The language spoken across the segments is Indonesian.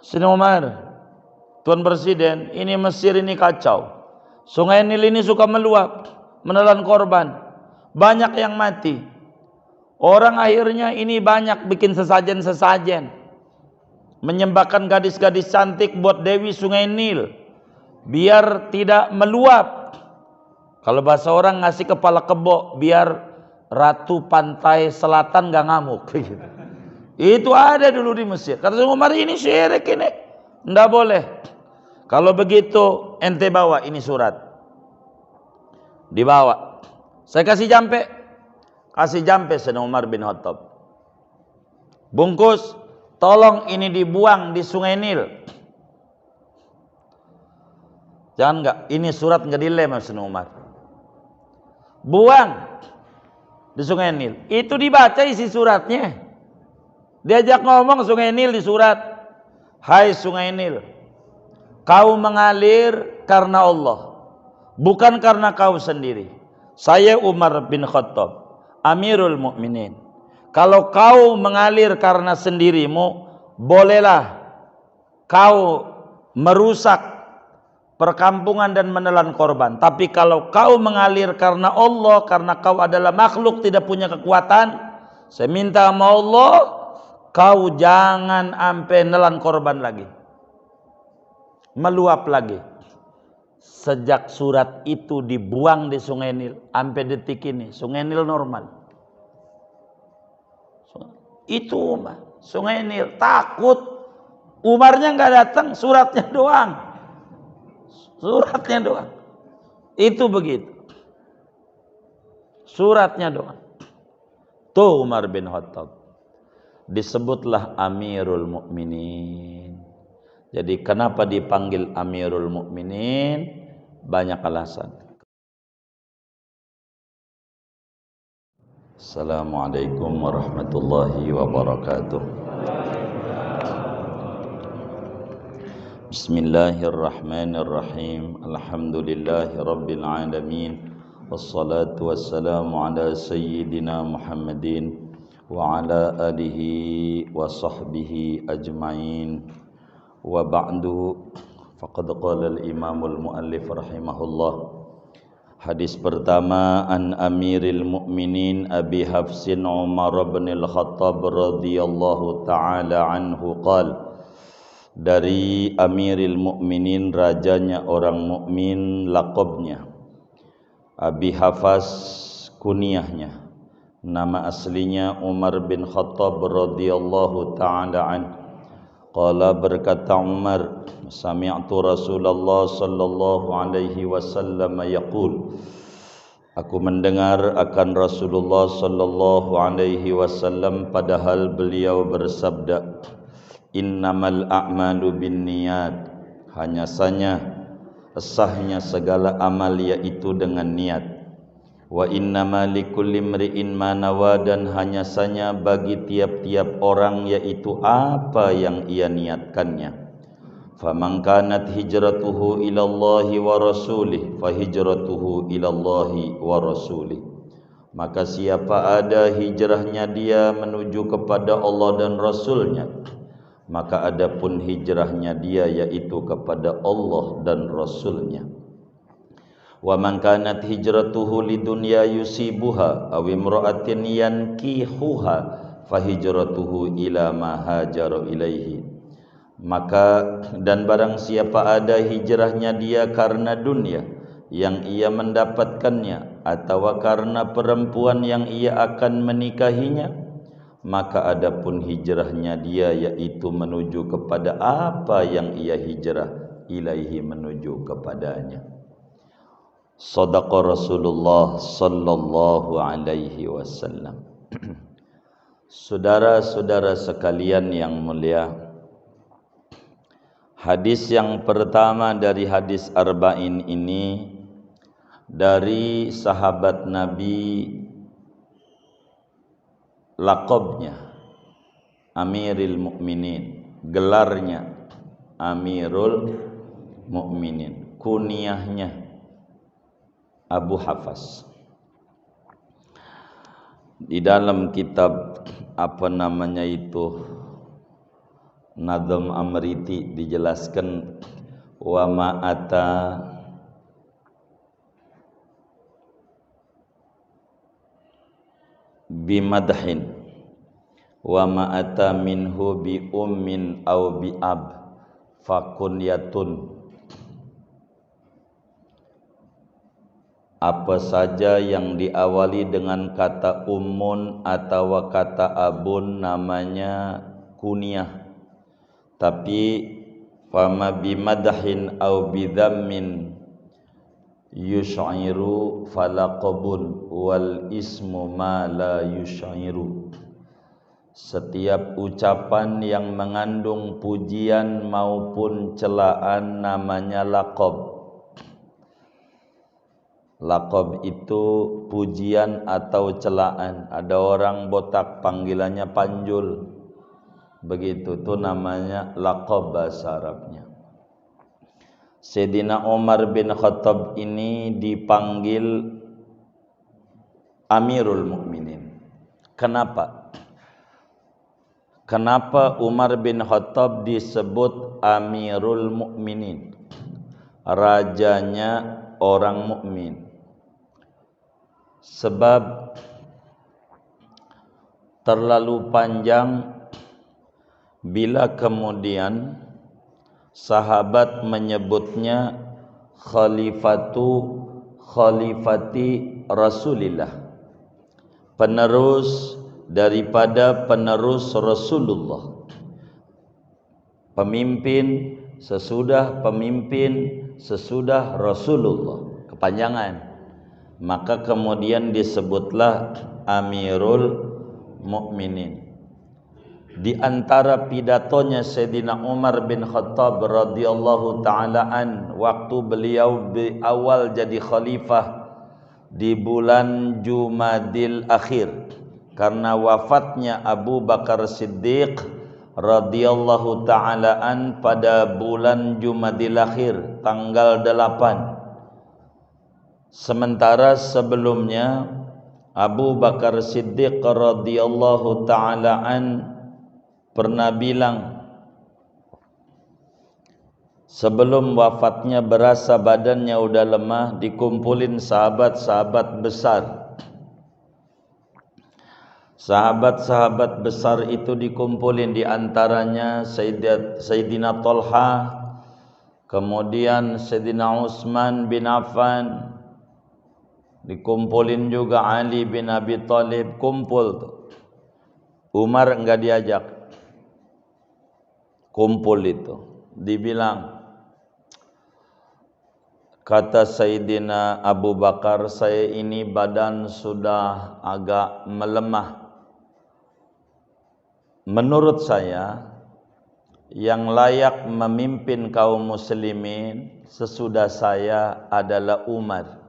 Sini Umar, Tuan Presiden, ini Mesir ini kacau. Sungai Nil ini suka meluap, menelan korban. Banyak yang mati. Orang akhirnya ini banyak bikin sesajen-sesajen. Menyembahkan gadis-gadis cantik buat Dewi Sungai Nil. Biar tidak meluap. Kalau bahasa orang ngasih kepala kebo, biar Ratu Pantai Selatan gak ngamuk. Itu ada dulu di Mesir. Kata Umar, ini syirik ini. Nggak boleh. Kalau begitu ente bawa ini surat. Dibawa. Saya kasih jampe. Kasih jampe Sayyidina Umar bin Khattab. Bungkus. Tolong ini dibuang di Sungai Nil. Jangan nggak. Ini surat nggak dilem Sayyidina Umar. Buang di Sungai Nil. Itu dibaca isi suratnya. Diajak ngomong Sungai Nil di surat. Hai Sungai Nil, kau mengalir karena Allah, bukan karena kau sendiri. Saya Umar bin Khattab, Amirul Mukminin. Kalau kau mengalir karena sendirimu, bolehlah kau merusak perkampungan dan menelan korban. Tapi kalau kau mengalir karena Allah, karena kau adalah makhluk tidak punya kekuatan, saya minta sama Allah, kau jangan sampai nelan korban lagi, meluap lagi. Sejak surat itu dibuang di Sungai Nil, sampai detik ini Sungai Nil normal. Itu Umar, Sungai Nil takut. Umarnya nggak datang, suratnya doang. Suratnya doang. Itu begitu. Suratnya doang. Tuh Umar bin Khattab. Disebutlah Amirul Mukminin. Jadi kenapa dipanggil Amirul Mukminin? Banyak alasan. Assalamualaikum warahmatullahi wabarakatuh. Bismillahirrahmanirrahim. Alhamdulillahi rabbil alamin. Wassalatu wassalamu ala sayyidina Muhammadin wa ala alihi wa sahbihi ajma'in. Wa ba'du, faqad qala al-imamul muallif rahimahullah. Hadis pertama, an Amiril Mukminin Abi Hafsin Umar bin Al-Khattab radhiyallahu taala anhu qala, dari Amiril Mukminin, rajanya orang mukmin, laqabnya Abi Hafs, kunyahnya. Nama aslinya Umar bin Khattab radhiyallahu taala anhu. Qala, berkata Umar, sami'tu Rasulullah sallallahu alaihi wasallam yaqul, aku mendengar akan Rasulullah sallallahu alaihi wasallam padahal beliau bersabda, innamal a'malu binniyat, hanya saja sahnya segala amal yaitu dengan niat. Wa innama likulli imri'in ma nawa, dan hanya saja bagi tiap-tiap orang yaitu apa yang ia niatkannya. Faman kanat hijratuhu ilallahi wa rasulih fa hijratuhu ilallahi wa rasulih. Maka siapa ada hijrahnya dia menuju kepada Allah dan Rasulnya, maka adapun hijrahnya dia yaitu kepada Allah dan Rasulnya. Wa man kanat hijratuhu lidunya yusibuha aw imra'atin yankihuha fa hijratuhu ila ma hajara ilaihi. Maka dan barang siapa ada hijrahnya dia karena dunia yang ia mendapatkannya atau karena perempuan yang ia akan menikahinya, maka adapun hijrahnya dia yaitu menuju kepada apa yang ia hijrah ilaihi, menuju kepadanya. Sadaqa Rasulullah sallallahu alaihi wasallam. Saudara-saudara sekalian yang mulia, hadis yang pertama dari hadis arba'in ini dari sahabat Nabi, laqabnya Amirul Mukminin, gelarnya Amirul Mukminin, kunyahnya Abu Hafs. Di dalam kitab apa namanya itu, Nadham Amriti dijelaskan wa ma'ata bimadhin wa ma'ata minhu bi ummin aw bi ab fakunyatun. Apa saja yang diawali dengan kata ummun atau kata abun namanya kunyah. Tapi fama bimadhin aw bidhammin yush'iru falaqabun wal ismu ma la yush'iru. Setiap ucapan yang mengandung pujian maupun celaan namanya laqab. Laqab itu pujian atau celaan. Ada orang botak panggilannya Panjul. Begitu tuh namanya laqab bahasa Arabnya. Sayyidina Umar bin Khattab ini dipanggil Amirul Mukminin. Kenapa? Kenapa Umar bin Khattab disebut Amirul Mukminin? Rajanya orang mukmin. Sebab terlalu panjang bila kemudian sahabat menyebutnya khalifati Rasulillah, penerus daripada penerus Rasulullah, pemimpin sesudah Rasulullah, kepanjangan. Maka kemudian disebutlah Amirul Mukminin. Di antara pidatonya Sayyidina Umar bin Khattab radhiyallahu taala an waktu beliau awal jadi khalifah di bulan Jumadil Akhir, karena wafatnya Abu Bakar Siddiq radhiyallahu taala an pada bulan Jumadil Akhir tanggal 8. Sementara sebelumnya Abu Bakar Siddiq radhiyallahu taala an pernah bilang, sebelum wafatnya berasa badannya udah lemah, dikumpulin sahabat-sahabat besar. Sahabat-sahabat besar itu dikumpulin, di antaranya Sayyidina Thalha, kemudian Sayyidina Utsman bin Affan, dikumpulin juga Ali bin Abi Thalib, kumpul tuh. Umar enggak diajak kumpul itu. Dibilang, kata Sayyidina Abu Bakar, saya ini badan sudah agak melemah. Menurut saya yang layak memimpin kaum muslimin sesudah saya adalah Umar.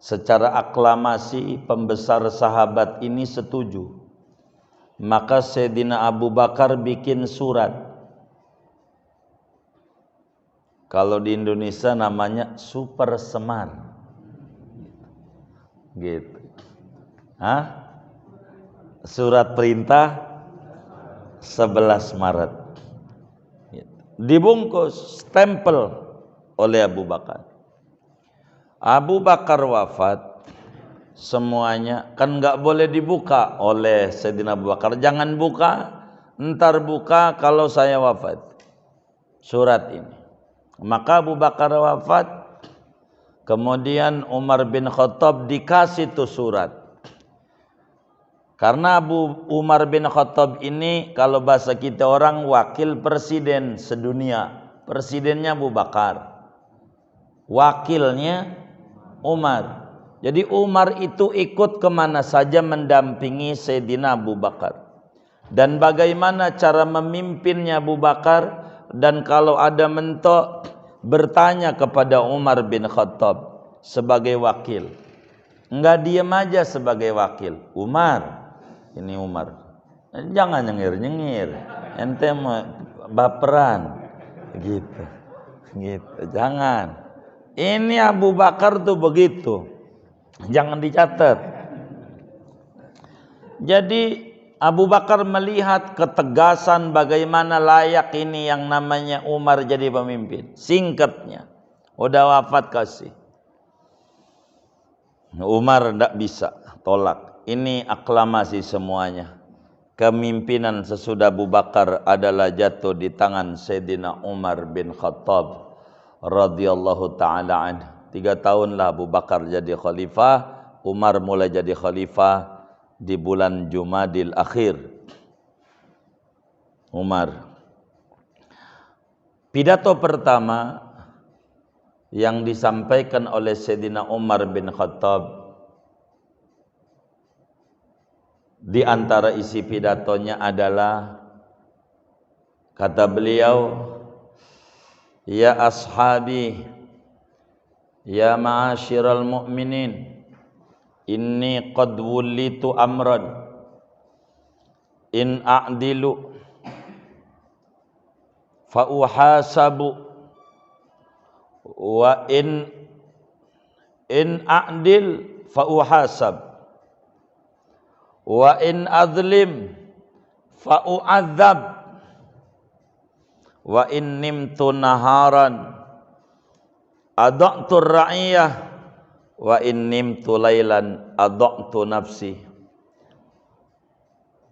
Secara aklamasi pembesar sahabat ini setuju. Maka Sayyidina Abu Bakar bikin surat. Kalau di Indonesia namanya Super Semar. Gitu. Hah? Surat perintah 11 Maret. Dibungkus, stempel oleh Abu Bakar. Abu Bakar wafat, semuanya kan nggak boleh dibuka oleh Sayyidina Abu Bakar. Jangan buka, ntar buka kalau saya wafat. Surat ini. Maka Abu Bakar wafat, kemudian Umar bin Khattab dikasih tuh surat. Karena Umar bin Khattab ini kalau bahasa kita orang wakil presiden sedunia. Presidennya Abu Bakar, wakilnya Umar. Jadi Umar itu ikut kemana saja mendampingi Sayyidina Abu Bakar. Dan bagaimana cara memimpinnya Abu Bakar. Dan kalau ada mentok, bertanya kepada Umar bin Khattab sebagai wakil. Enggak diam aja sebagai wakil. Umar, ini Umar, jangan nyengir-nyengir, ente mau baperan gitu. Jangan. Ini Abu Bakar tuh begitu, jangan dicatat. Jadi Abu Bakar melihat ketegasan bagaimana layak ini yang namanya Umar jadi pemimpin. Singkatnya, udah wafat kasih. Umar tidak bisa, tolak. Ini aklamasi semuanya. Kepemimpinan sesudah Abu Bakar adalah jatuh di tangan Sayyidina Umar bin Khattab radhiyallahu taala anhu. 3 tahunlah Abu Bakar jadi khalifah, Umar mulai jadi khalifah di bulan Jumadil Akhir. Umar. Pidato pertama yang disampaikan oleh Sayyidina Umar bin Khattab, di antara isi pidatonya adalah, kata beliau, ya ashabi, ya ma'asyiral mu'minin, inni qad wulitu amran, in a'dilu fa uhasabu, wa in a'dil fa uhasab, wa in adlim fa u'adzab, wa in nimtu naharan adaqtu ra'iyah, wa in nimtu lailan adaqtu nafsi.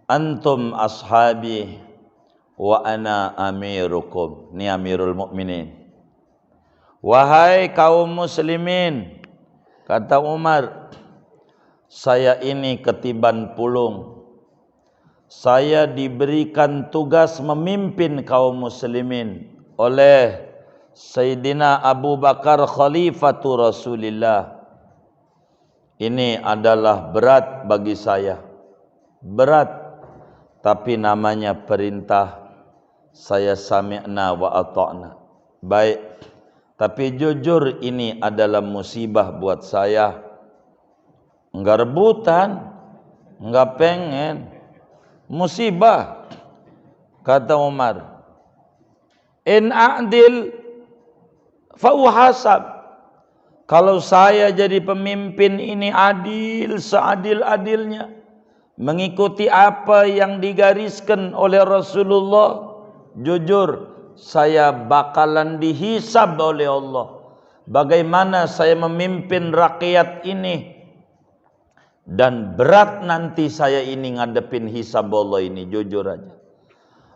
Antum ashabi wa ana amirukum. Ini Amirul Mukminin. Wahai kaum muslimin, kata Umar, saya ini ketiban pulung. Saya diberikan tugas memimpin kaum muslimin oleh Sayyidina Abu Bakar Khalifatu Rasulillah. Ini adalah berat bagi saya. Berat, tapi namanya perintah. Saya sami'na wa ata'na. Baik, tapi jujur ini adalah musibah buat saya. Enggak rebutan, enggak pengen, musibah. Kata Umar, in a'dil fa uhasab. Kalau saya jadi pemimpin ini adil, seadil-adilnya, mengikuti apa yang digariskan oleh Rasulullah, jujur saya bakalan dihisab oleh Allah. Bagaimana saya memimpin rakyat ini, dan berat nanti saya ini ngadepin hisab Allah ini, jujur aja.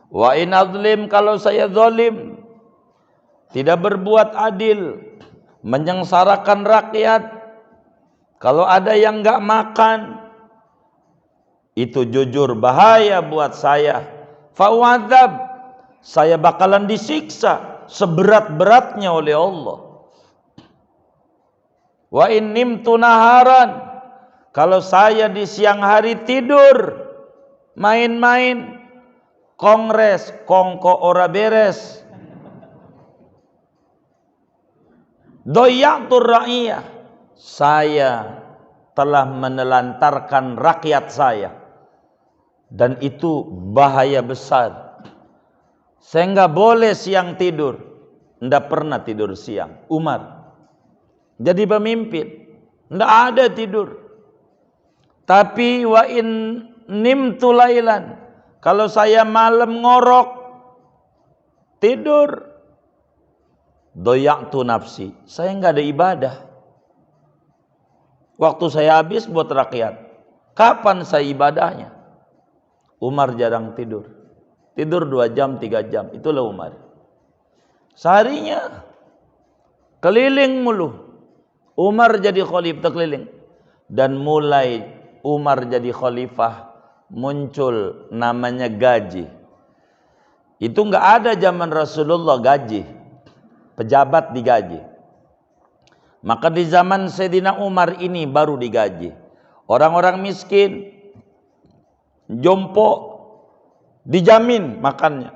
Wa in adlim, kalau saya zalim, tidak berbuat adil, menyengsarakan rakyat, kalau ada yang enggak makan, itu jujur bahaya buat saya. Fa'u'adzab, saya bakalan disiksa seberat-beratnya oleh Allah. Wa in nimtu naharan, kalau saya di siang hari tidur, main-main, kongres, kongko ora beres, doyatur ra'iyah, saya telah menelantarkan rakyat saya. Dan itu bahaya besar. Saya enggak boleh siang tidur. Enggak pernah tidur siang. Umar jadi pemimpin, enggak ada tidur. Tapi wa in nimtu lailan, kalau saya malam ngorok tidur, doyaktu nafsi, saya enggak ada ibadah. Waktu saya habis buat rakyat. Kapan saya ibadahnya? Umar jarang tidur. Tidur 2 jam, 3 jam. Itulah Umar. Seharinya keliling mulu. Umar jadi khalifah keliling. Dan mulai Umar jadi khalifah, muncul namanya gaji. Itu enggak ada zaman Rasulullah gaji. Pejabat digaji. Maka di zaman Sayyidina Umar ini baru digaji. Orang-orang miskin, jompo, dijamin makannya.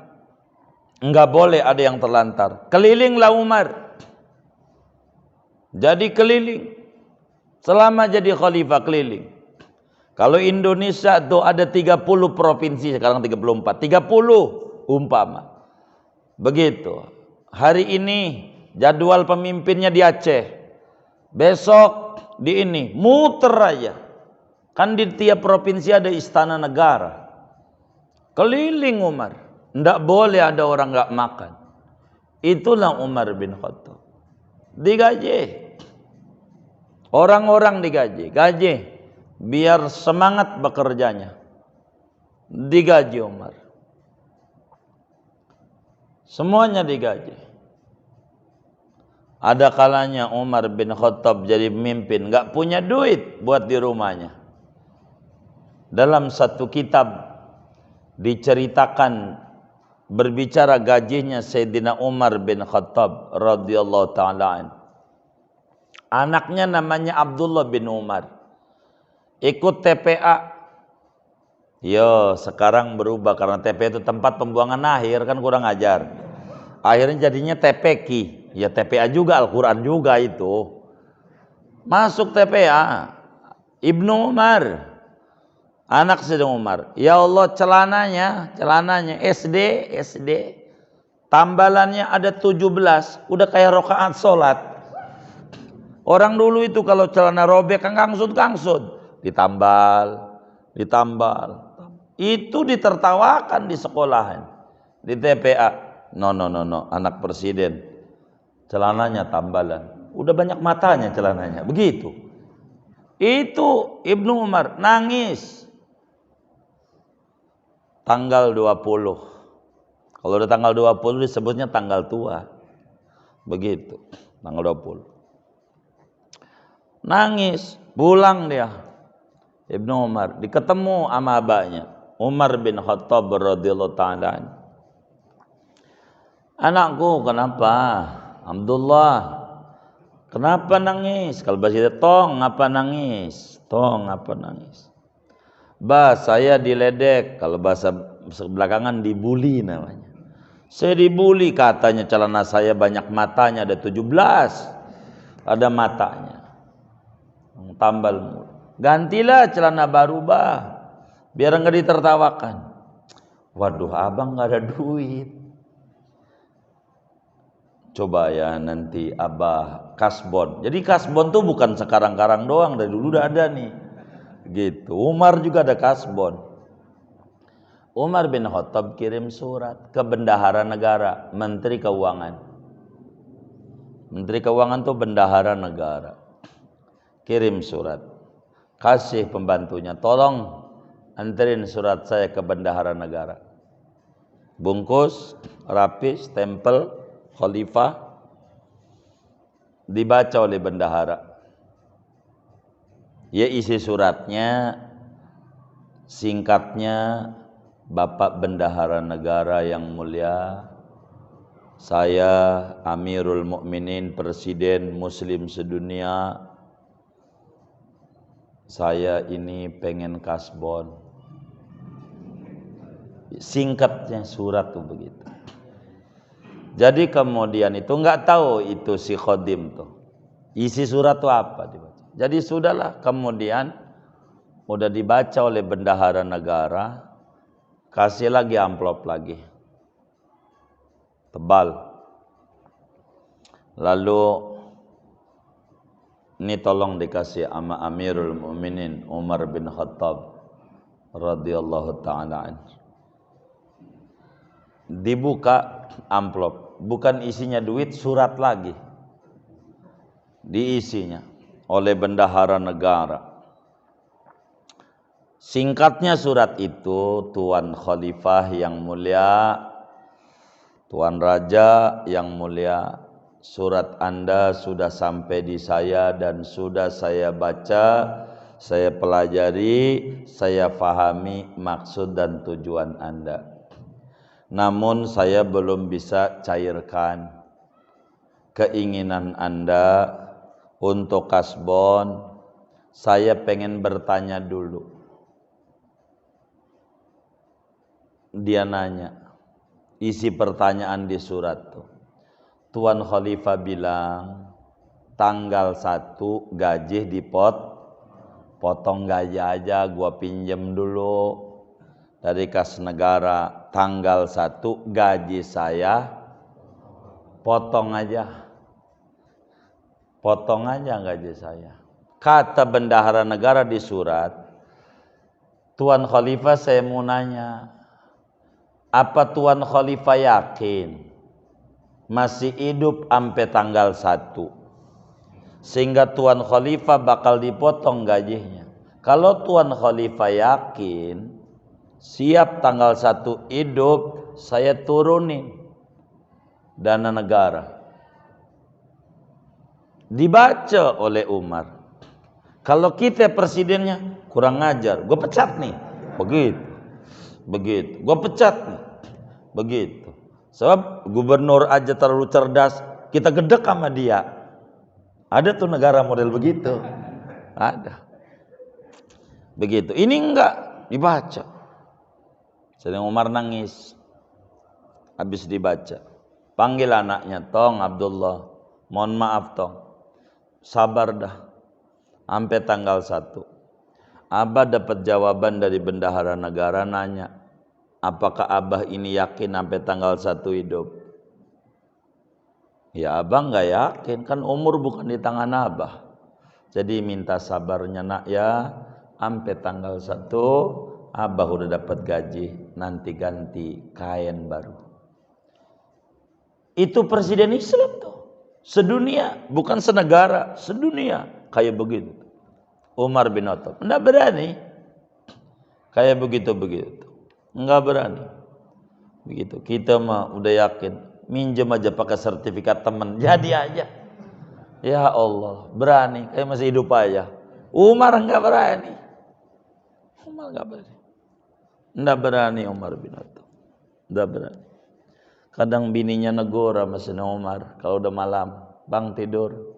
Enggak boleh ada yang terlantar. Kelilinglah Umar. Jadi keliling. Selama jadi khalifah keliling. Kalau Indonesia itu ada 30 provinsi, sekarang 34. 30 umpama. Begitu. Hari ini jadwal pemimpinnya di Aceh. Besok di ini. Muter aja. Kan di tiap provinsi ada istana negara. Keliling Umar. Tidak boleh ada orang nggak makan. Itulah Umar bin Khattab. Digaji. Orang-orang digaji. Gaji. Biar semangat bekerjanya. Digaji Umar. Semuanya digaji. Ada kalanya Umar bin Khattab jadi pemimpin, nggak punya duit buat di rumahnya. Dalam satu kitab diceritakan berbicara gajinya Sayyidina Umar bin Khattab radhiyallahu taala an. Anaknya namanya Abdullah bin Umar. Ikut TPA. Yo, sekarang berubah karena TPA itu tempat pembuangan akhir, kan kurang ajar. Akhirnya jadinya TPQ. Ya TPA juga, Al-Quran juga itu. Masuk TPA. Ibnu Umar. Anak Sayyidina Umar. Ya Allah, celananya SD. Tambalannya ada 17. Udah kayak rakaat sholat. Orang dulu itu kalau celana robek kan kangsut. Ditambal. Itu ditertawakan di sekolahan. Di TPA. No. Anak presiden. Celananya tambalan. Udah banyak matanya celananya. Begitu. Itu Ibnu Umar nangis. Tanggal 20. Kalau udah tanggal 20 disebutnya tanggal tua. Begitu. Tanggal 20. Nangis. Pulang dia. Ibnu Umar. Diketemu sama abahnya. Umar bin Khattab radhiyallahu ta'ala. Anakku kenapa? Abdullah, kenapa nangis? Kalau bahasa tong ngapa nangis? Bah, saya diledek. Kalau bahasa belakangan dibully namanya. Saya dibully, katanya celana saya banyak matanya, ada 17. Ada matanya. Tambal mulu. Gantilah celana baru, bah. Biar enggak ditertawakan. Waduh, abang enggak ada duit. Coba ya nanti abah kasbon. Jadi kasbon tuh bukan sekarang-karang doang, dari dulu udah ada nih. Gitu. Umar juga ada kasbon. Umar bin Khattab kirim surat ke bendahara negara, Menteri Keuangan. Menteri Keuangan tuh bendahara negara. Kirim surat. Kasih pembantunya, tolong anterin surat saya ke bendahara negara. Bungkus, rapi, stempel, khalifah, dibaca oleh bendahara. Ya isi suratnya, singkatnya, Bapak Bendahara Negara yang mulia, saya Amirul Mukminin, Presiden Muslim sedunia, saya ini pengen kasbon. Singkatnya surat tuh begitu. Jadi kemudian itu nggak tahu itu si khodim tuh isi surat tuh apa dibaca. Jadi sudahlah, kemudian udah dibaca oleh bendahara negara, kasih lagi amplop lagi tebal. Lalu ini tolong dikasih sama Amirul Mukminin Umar bin Khattab radhiyallahu taala anhu. Dibuka amplop, bukan isinya duit, surat lagi diisinya oleh bendahara negara. Singkatnya surat itu, Tuan Khalifah yang mulia, Tuan Raja yang mulia, surat Anda sudah sampai di saya dan sudah saya baca, saya pelajari, saya fahami maksud dan tujuan Anda. Namun saya belum bisa cairkan keinginan Anda untuk kasbon. Saya pengen bertanya dulu. Dia nanya, isi pertanyaan di surat tuh. Tuan Khalifah bilang, tanggal 1 gaji potong gaji aja, gua pinjem dulu dari kas negara. Tanggal 1 gaji saya potong aja gaji saya. Kata bendahara negara di surat, Tuan Khalifah saya mau nanya, Apa Tuan Khalifah yakin masih hidup sampai tanggal 1? Sehingga Tuan Khalifah bakal dipotong gajinya. Kalau Tuan Khalifah yakin siap tanggal 1 hidup, saya turunin dana negara. Dibaca oleh Umar. Kalau kita presidennya kurang ngajar, gue pecat nih. Begitu. Gue pecat nih. Begitu. Sebab gubernur aja terlalu cerdas, kita gedek sama dia. Ada tuh negara model begitu. Ada. Begitu. Ini enggak dibaca. Sedang Umar nangis. Habis dibaca. Panggil anaknya, Tong Abdullah. Mohon maaf Tong. Sabar dah. Sampai tanggal 1. Abah dapat jawaban dari bendahara negara nanya, apakah Abah ini yakin sampai tanggal 1 hidup? Ya Abah nggak yakin, kan umur bukan di tangan Abah. Jadi minta sabarnya nak ya, sampai tanggal 1 Abah udah dapat gaji, nanti ganti kain baru. Itu presiden Islam tuh. Sedunia, bukan senegara, sedunia kayak begitu. Umar bin Khattab enggak berani kayak begitu, enggak berani begitu. Kita mah udah yakin, minjem aja pakai sertifikat teman jadi aja. Ya Allah, berani kayak masih hidup aja. Umar enggak berani. Enggak berani Umar bin Khattab. Enggak berani. Kadang bininya negor sama Sayyidina Umar kalau udah malam, "Bang tidur."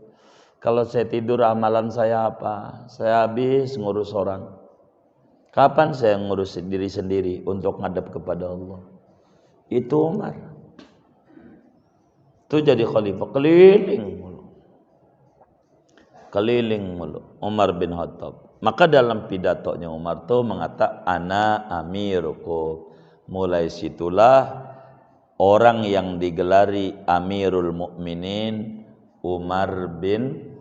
"Kalau saya tidur amalan saya apa? Saya habis ngurus orang. Kapan saya ngurus diri sendiri untuk ngadep kepada Allah?" Itu Umar. Itu jadi khalifah keliling mulu Umar bin Khattab. Maka dalam pidatonya Umar tuh mengatakan, "Ana amirukum." Mulai situlah orang yang digelari Amirul Mukminin Umar bin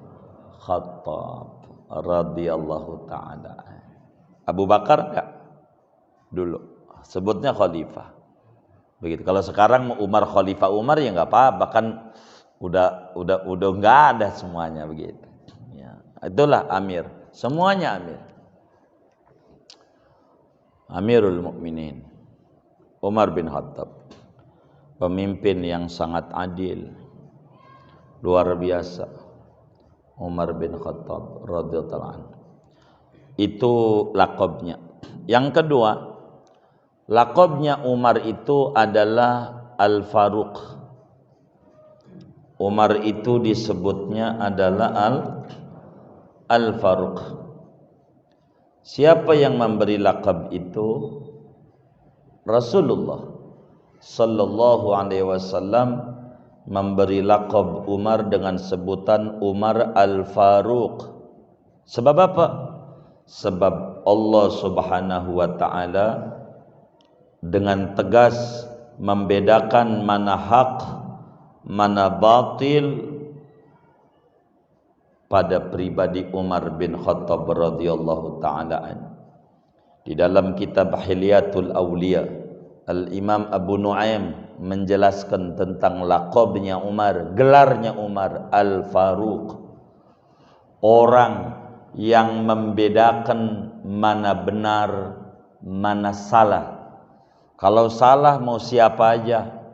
Khattab radhiyallahu taala. Abu Bakar enggak? Dulu sebutnya khalifah. Begitu. Kalau sekarang Umar khalifah Umar ya enggak apa-apa, kan udah enggak ada semuanya begitu. Ya, itulah Amir. Semuanya Amir. Amirul Mukminin Umar bin Khattab. Pemimpin yang sangat adil, luar biasa. Umar bin Khattab radhiyallahu anhu. Itu lakabnya. Yang kedua, lakabnya Umar itu adalah Al-Faruq. Umar itu disebutnya adalah Al-Faruq. Siapa yang memberi lakab itu? Rasulullah sallallahu alaihi wasallam memberi lakab Umar dengan sebutan Umar Al-Faruq. Sebab apa? Sebab Allah Subhanahu wa taala dengan tegas membedakan mana hak, mana batil pada pribadi Umar bin Khattab radhiyallahu taala anhu. Di dalam kitab Hilyatul Awliya, Al-Imam Abu Nuaim menjelaskan tentang lakabnya Umar, gelarnya Umar Al-Faruq. Orang yang membedakan mana benar, mana salah. Kalau salah mau siapa aja,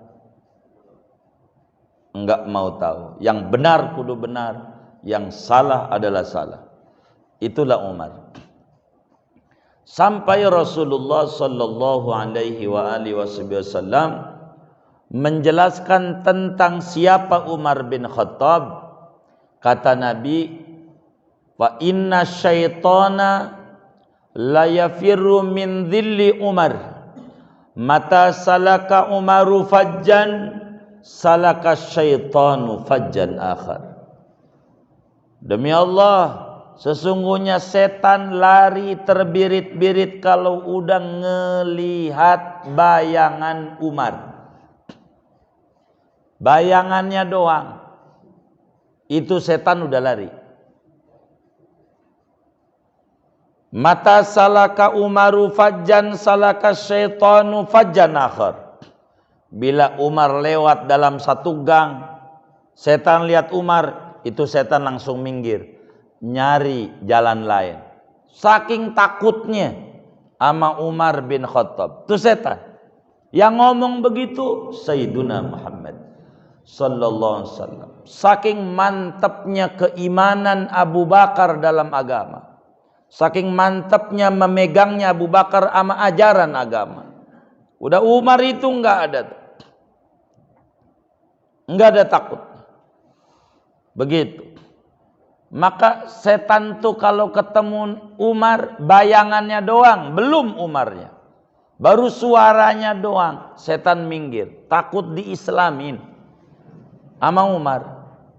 enggak mau tahu. Yang benar kudu benar, yang salah adalah salah. Itulah Umar. Sampai Rasulullah sallallahu alaihi wa alihi wasallam menjelaskan tentang siapa Umar bin Khattab. Kata Nabi, "Wa inna syaitana la yafirru min dhilli Umar. Mata salaka Umaru fajjan, salaka syaitanu fajjan akhar." Demi Allah, sesungguhnya setan lari terbirit-birit kalau udah ngelihat bayangan Umar. Bayangannya doang, itu setan udah lari. Mata salaka Umaru fajjan, salaka syaitanu fajjan akhar. Bila Umar lewat dalam satu gang, setan lihat Umar, itu setan langsung minggir, nyari jalan lain. Saking takutnya sama Umar bin Khattab. Itu setan. Yang ngomong begitu Sayyiduna Muhammad sallallahu alaihi wasallam. Saking mantapnya keimanan Abu Bakar dalam agama. Saking mantapnya memegangnya Abu Bakar sama ajaran agama. Udah Umar itu enggak ada takut. Begitu. Maka setan tuh kalau ketemu Umar, bayangannya doang, belum Umarnya. Baru suaranya doang, setan minggir. Takut diislamin sama Umar.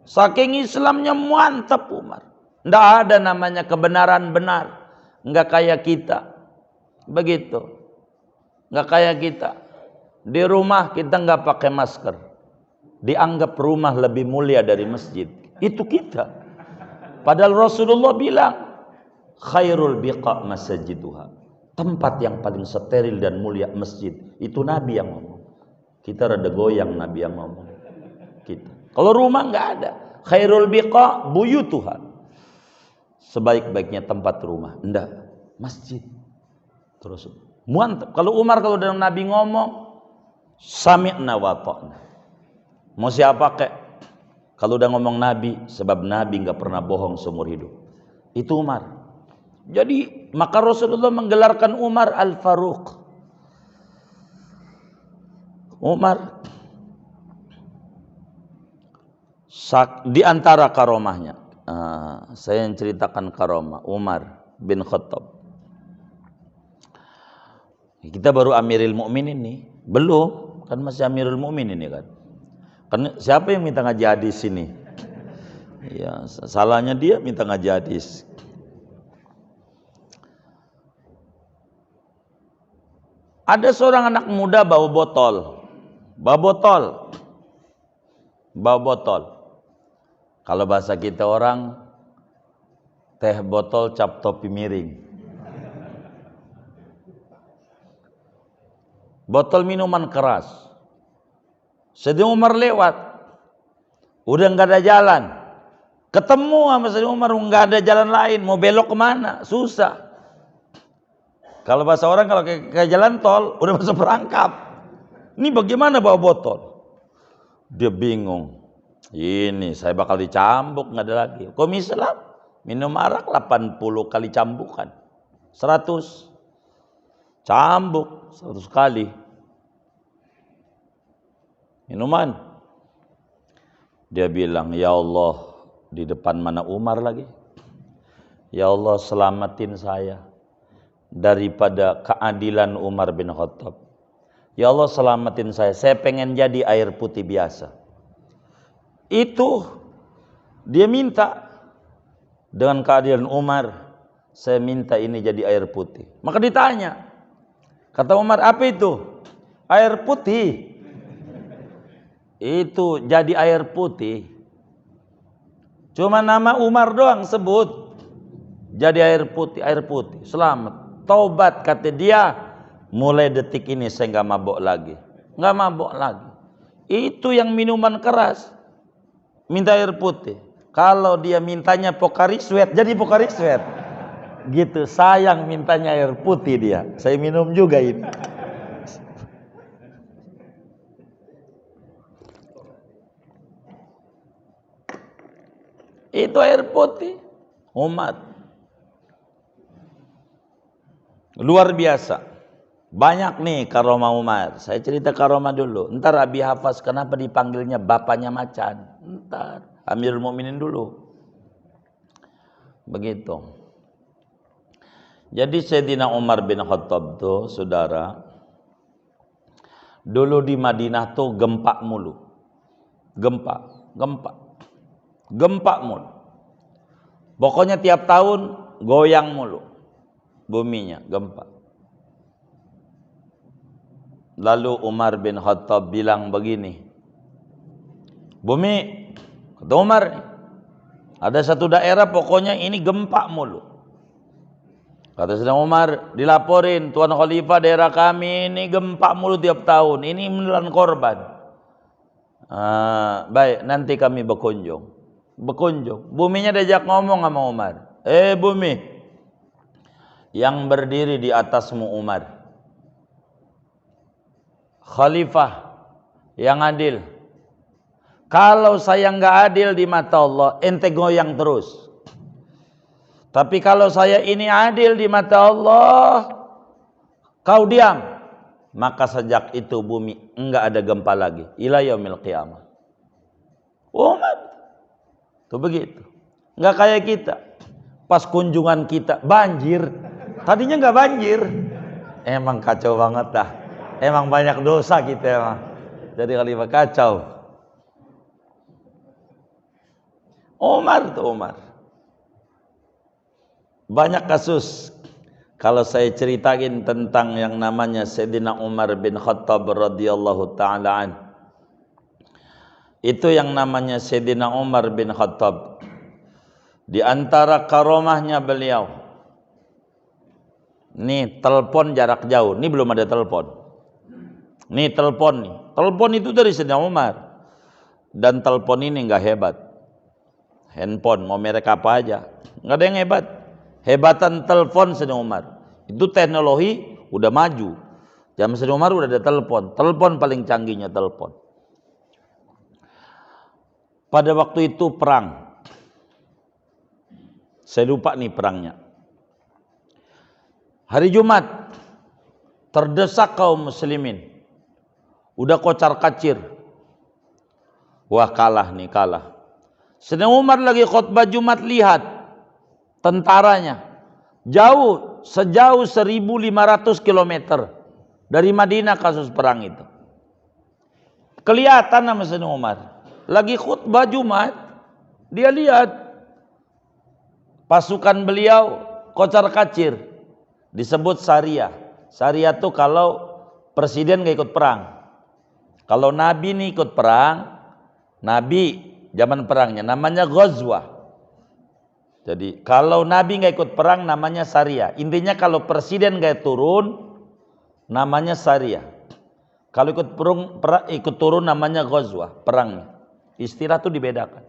Saking Islamnya mantap Umar. Nggak ada namanya kebenaran benar. Nggak kayak kita. Begitu. Nggak kayak kita. Di rumah kita nggak pakai masker. Dianggap rumah lebih mulia dari masjid. Itu kita. Padahal Rasulullah bilang, khairul biqa masajiduha. Tempat yang paling steril dan mulia masjid. Itu Nabi yang ngomong. Kita rada goyang Nabi yang ngomong. Kita. Kalau rumah nggak ada. Khairul biqa buyutuha. Sebaik-baiknya tempat rumah. Enggak. Masjid. Terus. Mantap. Kalau Umar kalau dengan Nabi ngomong, sami'na wa ta'na. Mau siapa kek? Kalau udah ngomong Nabi, sebab Nabi nggak pernah bohong seumur hidup. Itu Umar. Jadi maka Rasulullah menggelarkan Umar Al-Faruq. Umar di antara karomahnya, saya yang ceritakan karomah Umar bin Khattab. Kita baru Amirul Mukminin nih, belum kan masih Amirul Mukminin ini kan. Kan siapa yang minta ngaji hadis ini? Ya, salahnya dia minta ngaji hadis. Ada seorang anak muda bawa botol. Kalau bahasa kita orang, teh botol cap topi miring. Botol minuman keras. Sayyidina Umar lewat, udah nggak ada jalan. Ketemu sama Sayyidina Umar, nggak ada jalan lain. Mau belok kemana? Susah. Kalau bahasa orang kalau kayak jalan tol udah masuk perangkap. Ini bagaimana bawa botol? Dia bingung. Ini saya bakal dicambuk nggak ada lagi. Kok Islam minum arak 80 kali cambukan. 100 cambuk 100 kali. Minuman. Dia bilang, ya Allah, di depan mana Umar lagi? Ya Allah, selamatin saya daripada keadilan Umar bin Khattab. Ya Allah, selamatin saya pengen jadi air putih biasa. Itu dia minta dengan keadilan Umar, saya minta ini jadi air putih. Maka ditanya, kata Umar, apa itu? Air putih. Itu jadi air putih. Cuma nama Umar doang sebut. Jadi air putih, selamat. Taubat kata dia, mulai detik ini saya nggak mabok lagi. Nggak mabok lagi. Itu yang minuman keras. Minta air putih. Kalau dia mintanya Pocari Sweat, jadi Pocari Sweat. Gitu, sayang mintanya air putih dia. Saya minum juga ini. Itu air putih. Umat. Luar biasa. Banyak nih karomah Umar. Saya cerita karomah dulu. Ntar Abi Hafaz kenapa dipanggilnya bapaknya macan. Ntar Amirul Mukminin dulu. Begitu. Jadi Sayyidina Umar bin Khattab tuh, saudara, dulu di Madinah tuh gempa mulu. Gempa mulu. Pokoknya tiap tahun goyang mulu buminya, gempa. Lalu Umar bin Khattab bilang begini, bumi, kata Umar, ada satu daerah pokoknya ini gempa mulu. Kata Sayyidina Umar, dilaporin Tuan Khalifah daerah kami ini gempa mulu tiap tahun, ini menelan korban. Baik, nanti kami berkunjung. Buminya diajak ngomong sama Umar. Bumi, yang berdiri di atasmu Umar, Khalifah yang adil. Kalau saya nggak adil di mata Allah, ente goyang terus. Tapi kalau saya ini adil di mata Allah, kau diam, maka sejak itu bumi enggak ada gempa lagi ila yaumil qiyamah. Umar tuh begitu. Enggak kayak kita. Pas kunjungan kita banjir. Tadinya enggak banjir. Emang kacau banget dah. Emang banyak dosa kita emang. Jadi khalifah kacau. Umar tuh Umar. Banyak kasus. Kalau saya ceritakan tentang yang namanya Sayyidina Umar bin Khattab radhiyallahu taala an. Itu yang namanya Sayyidina Umar bin Khattab. Di antara karomahnya beliau. Nih telepon jarak jauh. Ini belum ada telepon. Nih telepon nih. Telepon itu dari Sayyidina Umar. Dan telepon ini enggak hebat. Handphone mau merek apa aja. Enggak ada yang hebat. Hebatan telepon Sayyidina Umar. Itu teknologi udah maju. Zaman Sayyidina Umar udah ada telepon. Telepon paling canggihnya telepon. Pada waktu itu perang. Saya lupa nih perangnya. Hari Jumat. Terdesak kaum muslimin. Udah kocar kacir. Wah kalah nih, kalah. Sayyidina Umar lagi khutbah Jumat, lihat tentaranya jauh, sejauh 1.500 km dari Madinah kasus perang itu. Kelihatan sama Sayyidina Umar lagi khutbah Jumat, dia lihat pasukan beliau kocar kacir, disebut Sariyah. Sariyah tuh kalau presiden gak ikut perang. Kalau Nabi nih ikut perang, Nabi zaman perangnya namanya Ghazwah. Jadi kalau Nabi nggak ikut perang namanya Sariyah. Intinya kalau presiden nggak turun namanya Sariyah. Kalau ikut turun namanya Ghazwah, perangnya. Istilah itu dibedakan.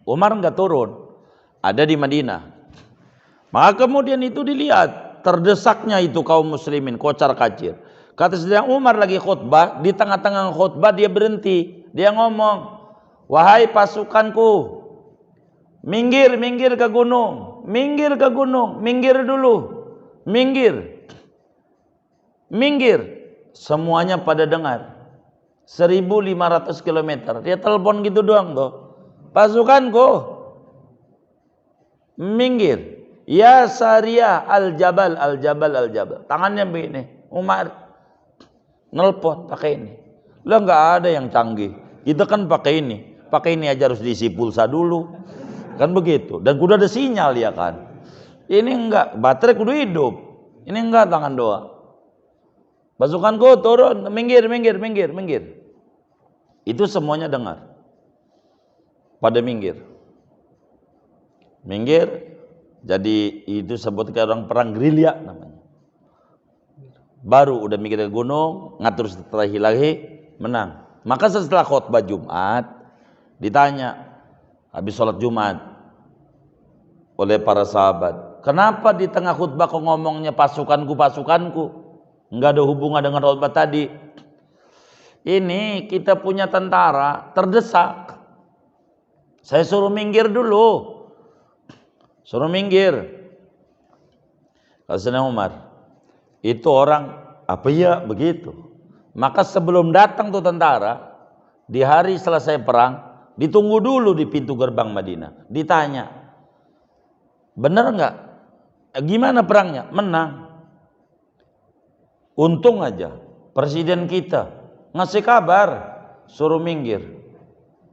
Umar nggak turun, ada di Madinah. Maka kemudian itu dilihat terdesaknya itu kaum muslimin kocar kacir. Kata sedang Umar lagi khutbah, di tengah-tengah khutbah dia berhenti, dia ngomong, wahai pasukanku, minggir, minggir ke gunung, minggir ke gunung, minggir dulu, minggir, minggir. Semuanya pada dengar. 1.500 km. Dia telepon gitu doang tuh. Pasukanku, minggir. Ya Sariyah al-Jabal, al-Jabal, al-Jabal. Tangannya begini. Umar nelpon pakai ini. Lah nggak ada yang canggih. Kita kan pakai ini. Pakai ini aja harus diisi pulsa dulu. Kan begitu. Dan kudu ada sinyal ya kan. Ini enggak, baterai kudu hidup. Ini enggak, tangan doang. Pasukanku turun, minggir, minggir, minggir, minggir. Itu semuanya dengar. Pada minggir. Minggir. Jadi itu sebutkan orang perang gerilya namanya. Baru udah minggir ke gunung, ngatur strategi lagi, menang. Maka setelah khutbah Jumat ditanya habis sholat Jumat oleh para sahabat, kenapa di tengah khutbah kau ngomongnya pasukanku, pasukanku? Enggak ada hubungan dengan khutbah tadi. Ini kita punya tentara terdesak. Saya suruh minggir dulu. Suruh minggir. Kata Sayyidina Umar, itu orang apa ya begitu. Maka sebelum datang tuh tentara, di hari selesai perang, ditunggu dulu di pintu gerbang Madinah. Ditanya, benar nggak? Gimana perangnya? Menang. Untung aja presiden kita ngasih kabar, suruh minggir.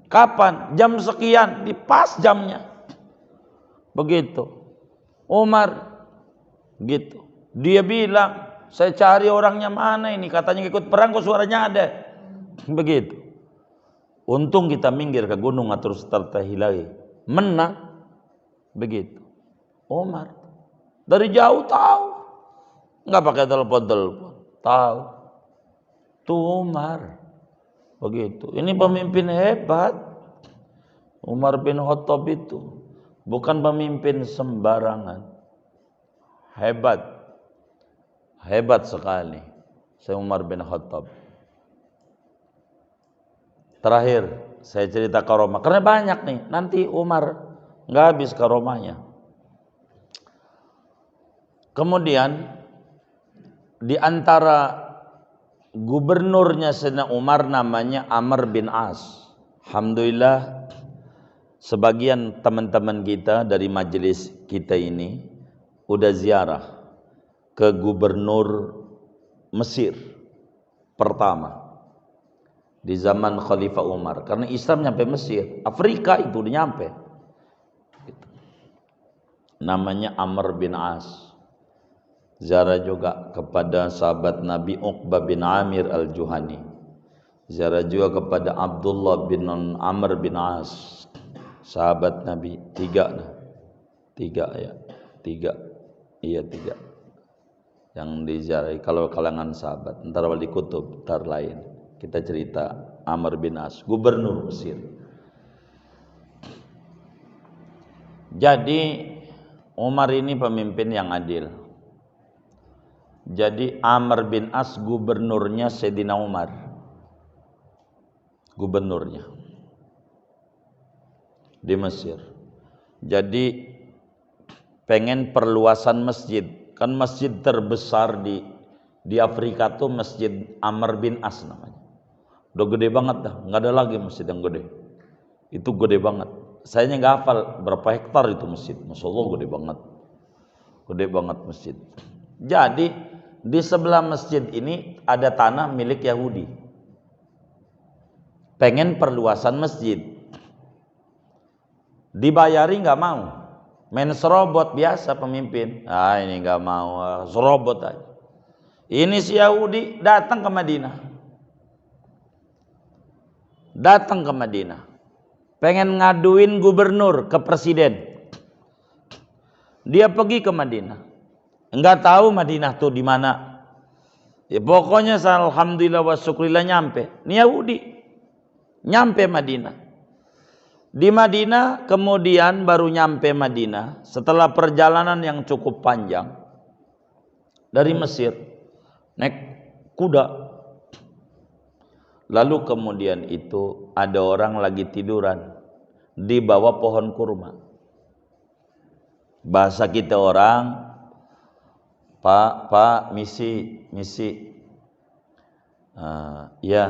Kapan? Jam sekian, di pas jamnya. Begitu. Umar gitu. Dia bilang, saya cari orangnya mana ini, katanya ikut perang kok suaranya ada. Begitu. Untung kita minggir ke gunung atur strategi lagi. Menang. Begitu. Umar. Dari jauh tahu. Nggak pakai telepon-telepon. Tahu. Tuh Umar. Begitu. Ini pemimpin hebat. Umar bin Khattab itu. Bukan pemimpin sembarangan. Hebat. Hebat sekali. Saya Umar bin Khattab. Terakhir, saya cerita karomah. Karena banyak nih. Nanti Umar nggak habis karomahnya. Kemudian di antara gubernurnya Sayyidina Umar namanya Amr bin As. Alhamdulillah sebagian teman-teman kita dari majelis kita ini udah ziarah ke gubernur Mesir pertama di zaman Khalifah Umar. Karena Islam nyampe Mesir, Afrika itu udah nyampe. Namanya Amr bin As. Ziarah juga kepada sahabat Nabi Uqbah bin Amir al-Juhani. Ziarah juga kepada Abdullah bin Amr bin As. Sahabat Nabi. Tiga ya. Tiga. Yang diziarahi kalau kalangan sahabat. Ntar wali kutub, ntar lain. Kita cerita Amr bin As, gubernur Mesir. Jadi Umar ini pemimpin yang adil. Jadi Amr bin As gubernurnya Sayyidina Umar. Gubernurnya di Mesir. Jadi pengen perluasan masjid. Kan masjid terbesar di Afrika tuh Masjid Amr bin As namanya. Udah gede banget dah, nggak ada lagi masjid yang gede. Itu gede banget. Saya nggak hafal berapa hektar itu masjid. Masya Allah gede banget. Gede banget masjid. Jadi di sebelah masjid ini ada tanah milik Yahudi. Pengen perluasan masjid. Dibayari nggak mau. Main serobot biasa pemimpin. Ini nggak mau, serobot aja. Ini si Yahudi datang ke Madinah. Datang ke Madinah. Pengen ngaduin gubernur ke presiden. Dia pergi ke Madinah. Enggak tahu Madinah tuh di mana. Ya pokoknya alhamdulillah wa syukurillah nyampe. Ini Yahudi. Nyampe Madinah. Di Madinah kemudian baru nyampe Madinah setelah perjalanan yang cukup panjang dari Mesir naik kuda. Lalu kemudian itu ada orang lagi tiduran di bawah pohon kurma. Bahasa kita orang, Pak, misi. Ya,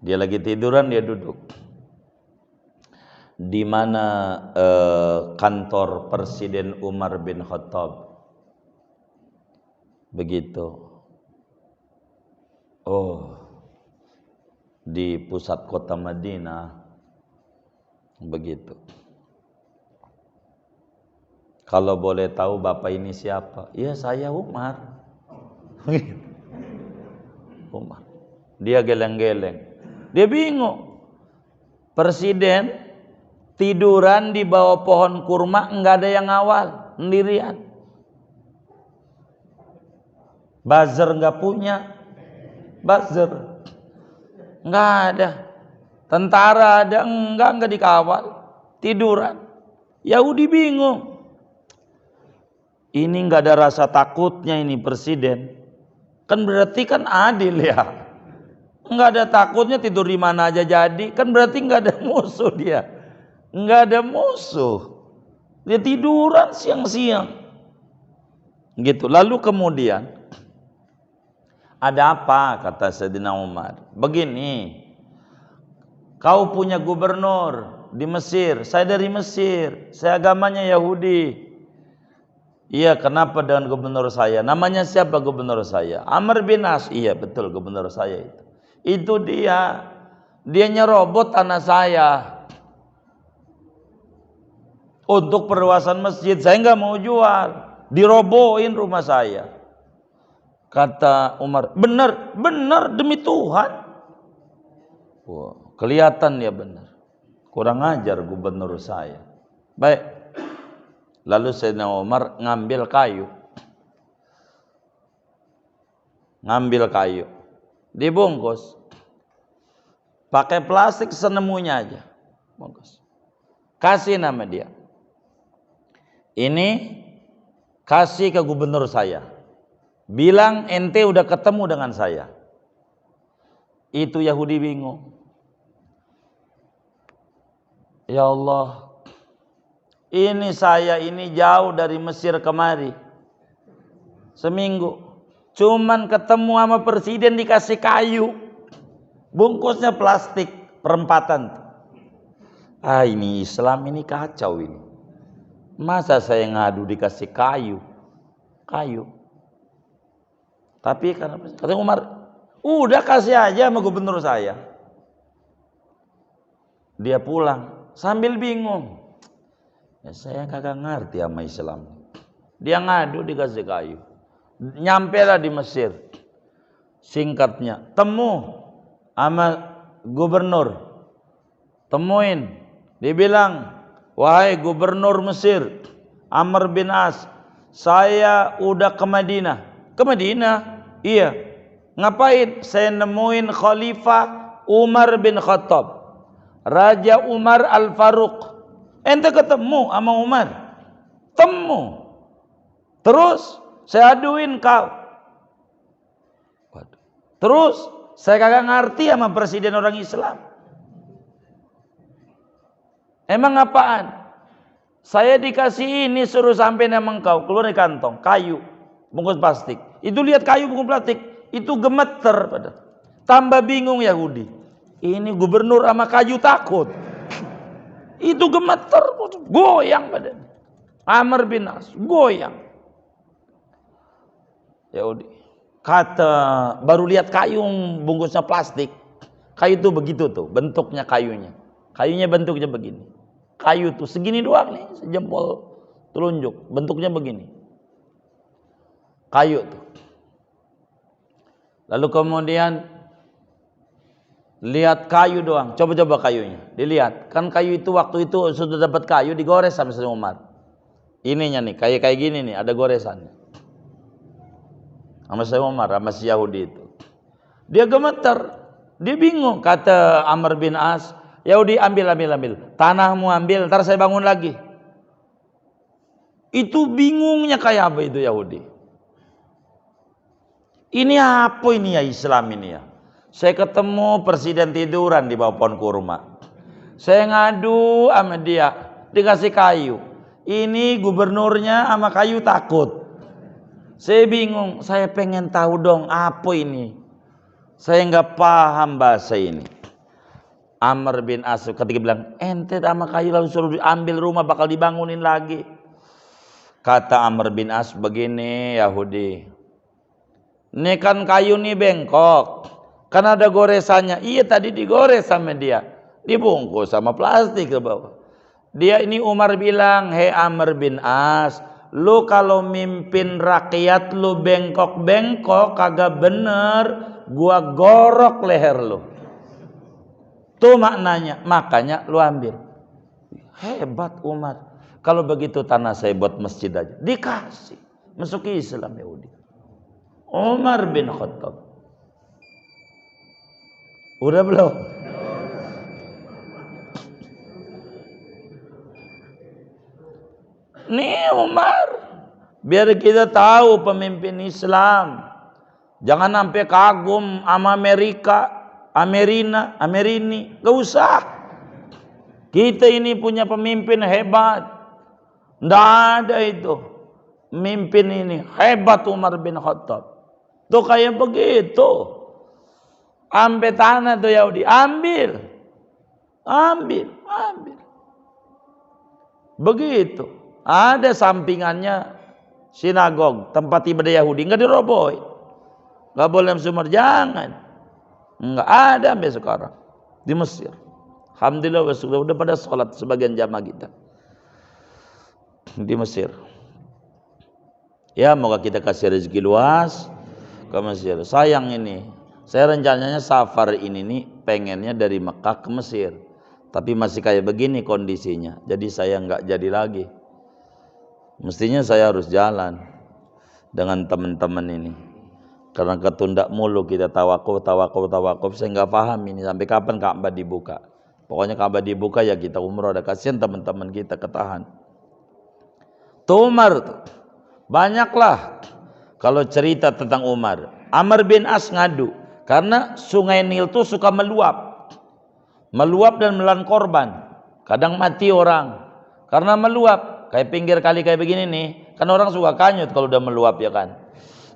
dia lagi tiduran, dia duduk. Di mana kantor Presiden Umar bin Khattab? Begitu. Oh, di pusat kota Madinah. Begitu. Kalau boleh tahu Bapak ini siapa? Ya saya Umar. Umar. Dia geleng-geleng. Dia bingung. Presiden tiduran di bawah pohon kurma, enggak ada yang ngawal, sendirian. Buzzer enggak punya. Buzzer. Enggak ada. Tentara ada, enggak dikawal. Tiduran. Yahudi bingung. Ini enggak ada rasa takutnya ini presiden. Kan berarti kan adil ya. Enggak ada takutnya, tidur di mana aja jadi. Kan berarti enggak ada musuh dia. Enggak ada musuh. Dia tiduran siang-siang. Gitu. Lalu kemudian ada apa kata Sayyidina Umar? Begini. Kau punya gubernur di Mesir, saya dari Mesir, saya agamanya Yahudi. Iya, kenapa dengan gubernur saya? Namanya siapa gubernur saya? Amr bin As. Iya, betul gubernur saya itu. Itu dia. Dia nyerobot tanah saya. Untuk perluasan masjid, saya nggak mau jual, dirobohin rumah saya. Kata Umar, benar demi Tuhan. Wah, kelihatan ya benar. Kurang ajar gubernur saya. Baik. Lalu Sayyidina Umar ngambil kayu, dibungkus, pakai plastik senemunya aja, bungkus, kasih nama dia. Ini kasih ke gubernur saya, bilang ente udah ketemu dengan saya. Itu Yahudi bingung. Ya Allah, ini saya ini jauh dari Mesir kemari, seminggu, cuman ketemu sama presiden dikasih kayu, bungkusnya plastik perempatan. Ini Islam ini kacau ini. Masa saya ngadu dikasih kayu? Tapi kata Umar, udah kasih aja sama gubernur saya. Dia pulang sambil bingung. Ya, saya kagak ngerti sama Islam. Dia ngadu dikasih kayu. Nyampe lah di Mesir. Singkatnya, temu sama gubernur. Temuin. Dia bilang, wahai gubernur Mesir, Amr bin As, saya udah ke Madinah. Ke Madinah? Iya. Ngapain? Saya nemuin Khalifah Umar bin Khattab, Raja Umar Al-Faruq. Ente ketemu sama Umar? Temu. Terus saya aduin kau. Terus saya kagak ngerti sama presiden orang Islam. Emang apaan? Saya dikasih ini suruh sampai sama engkau, keluar dari kantong, kayu, bungkus plastik. Itu lihat kayu bungkus plastik, itu gemeter pada. Tambah bingung Yahudi. Ini gubernur sama kayu takut. Itu gemeter, goyang pada. Amr bin As, goyang. Yahudi. Kata baru lihat kayu bungkusnya plastik. Kayu itu begitu tuh, bentuknya kayunya. Kayunya bentuknya begini. Kayu tuh segini doang nih, sejempol telunjuk, bentuknya begini. Kayu tuh. Lalu kemudian lihat kayu doang, coba kayunya, dilihat. Kan kayu itu waktu itu sudah dapat kayu digores sama Sayyidina Umar. Ininya nih, kayak gini nih, ada goresannya. Sama Sayyidina Umar, sama si Yahudi itu. Dia gemeter, dia bingung. Kata Amr bin As, Yahudi ambil. Tanahmu ambil, ntar saya bangun lagi. Itu bingungnya kayak apa itu Yahudi. Ini apa ini ya Islam ini ya. Saya ketemu presiden tiduran di bawah pohon kurma. Saya ngadu sama dia, dikasih kayu. Ini gubernurnya sama kayu takut. Saya bingung, saya pengen tahu dong apa ini. Saya nggak paham bahasa ini. Amr bin As ketika bilang, ente sama kayu lalu suruh diambil rumah bakal dibangunin lagi. Kata Amr bin As begini Yahudi. Ini kan kayu nih bengkok. Kan ada goresannya. Iya tadi digores sama dia. Dibungkus sama plastik ke bawah. Dia ini Umar bilang, hei Amr bin As, lu kalau mimpin rakyat lu bengkok-bengkok kagak bener, gua gorok leher lu. Tuh maknanya, makanya lu ambil. Hebat Umar. Kalau begitu tanah saya buat masjid aja. Dikasih. Masuk Islam Yahudi. Umar bin Khattab. Udah belum? Nih Umar. Biar kita tahu pemimpin Islam. Jangan sampai kagum sama Amerika. Amerini, gak usah. Kita ini punya pemimpin hebat. Nggak ada itu. Pemimpin ini hebat Umar bin Khattab. Tuh kayak begitu. Ambil tanah tuh Yahudi, ambil. Begitu. Ada sampingannya sinagog, tempat ibadah Yahudi, nggak dirobohin. Nggak boleh Sumar, jangan. Enggak ada sampai sekarang di Mesir. Alhamdulillah udah pada sholat sebagian jamaah kita di Mesir. Ya moga kita kasih rezeki luas ke Mesir. Sayang ini, saya rencananya safar ini nih pengennya dari Mekah ke Mesir, tapi masih kayak begini kondisinya. Jadi saya nggak jadi lagi. Mestinya saya harus jalan dengan teman-teman ini. Karena ketunda mulu kita tawakuf. Saya nggak paham ini sampai kapan Ka'bah dibuka. Pokoknya Ka'bah dibuka ya kita umroh. Ada kasihan teman-teman kita ketahan. Tuh Umar tuh. Banyaklah kalau cerita tentang Umar. Amr bin As ngadu karena sungai Nil tuh suka meluap dan menelan korban. Kadang mati orang karena meluap. Kayak pinggir kali kayak begini nih, kan orang suka kanyut kalau udah meluap ya kan.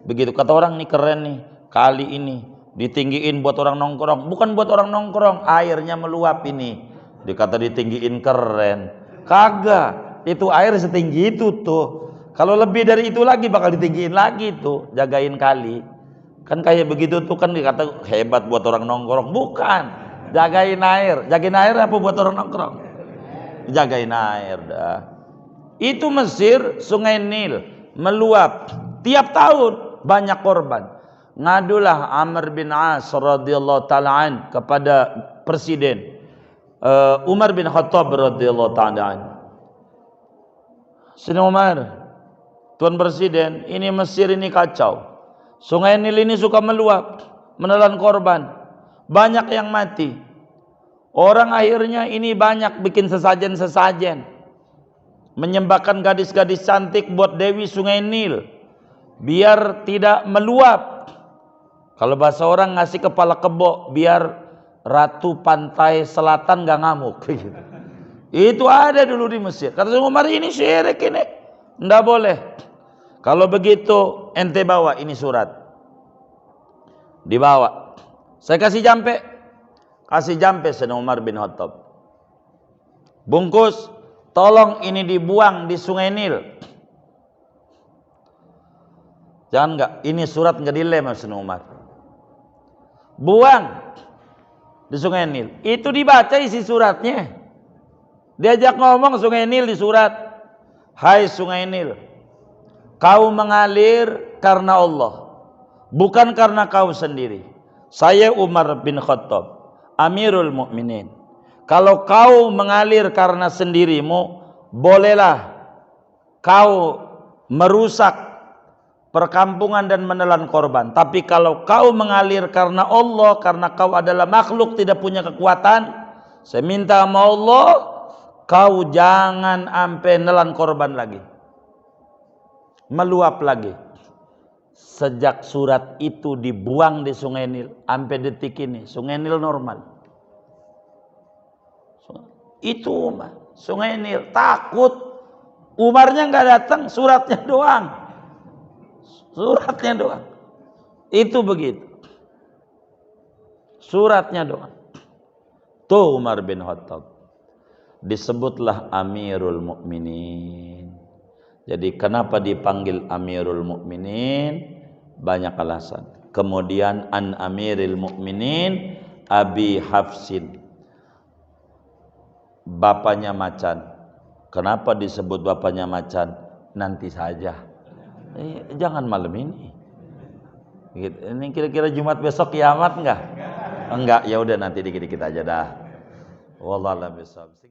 Begitu kata orang nih keren nih, kali ini ditinggiin buat orang nongkrong. Bukan buat orang nongkrong, airnya meluap ini. Dikata ditinggiin keren. Kagak, itu air setinggi itu tuh. Kalau lebih dari itu lagi bakal ditinggiin lagi tuh, jagain kali. Kan kayak begitu tuh kan dikata hebat buat orang nongkrong. Bukan, jagain air. Jagain air apa buat orang nongkrong? Jagain air dah. Itu Mesir, sungai Nil meluap tiap tahun, banyak korban. Ngadulah Amr bin As radhiyallahu ta'ala an kepada presiden Umar bin Khattab radhiyallahu ta'ala an. Sini Umar, Tuan Presiden, ini Mesir ini kacau. Sungai Nil ini suka meluap, menelan korban. Banyak yang mati. Orang akhirnya ini banyak bikin sesajen-sesajen. Menyembahkan gadis-gadis cantik buat Dewi Sungai Nil biar tidak meluap. Kalau bahasa orang ngasih kepala kebo biar ratu pantai selatan gak ngamuk. Itu ada dulu di Mesir. Kata Umar ini syirik ini, ndak boleh. Kalau begitu ente bawa ini surat, dibawa. Saya kasih jampe Sayyidina Umar bin Khattab. Bungkus. Tolong ini dibuang di Sungai Nil. Jangan enggak, ini surat enggak dilem Sayyidina Umar. Buang di Sungai Nil. Itu dibaca isi suratnya. Diajak ngomong Sungai Nil di surat. Hai Sungai Nil, kau mengalir karena Allah, bukan karena kau sendiri. Saya Umar bin Khattab, Amirul Mukminin. Kalau kau mengalir karena sendirimu, bolehlah kau merusak perkampungan dan menelan korban. Tapi kalau kau mengalir karena Allah, karena kau adalah makhluk tidak punya kekuatan, saya minta sama Allah, kau jangan sampai nelan korban lagi, meluap lagi. Sejak surat itu dibuang di Sungai Nil, sampai detik ini Sungai Nil normal. Itu Umar, Sungai Nil takut. Umarnya nggak datang, suratnya doang. Itu begitu. Suratnya doang. Tuh Umar bin Khattab disebutlah Amirul Mukminin. Jadi kenapa dipanggil Amirul Mukminin? Banyak alasan. Kemudian an Amiril Mukminin Abi Hafsin, bapaknya macan. Kenapa disebut bapaknya macan? Nanti saja. Jangan malam ini. Ini kira-kira Jumat besok kiamat enggak? Enggak, ya udah nanti dikit-dikit aja dah. Wallahu a'lam bishawab.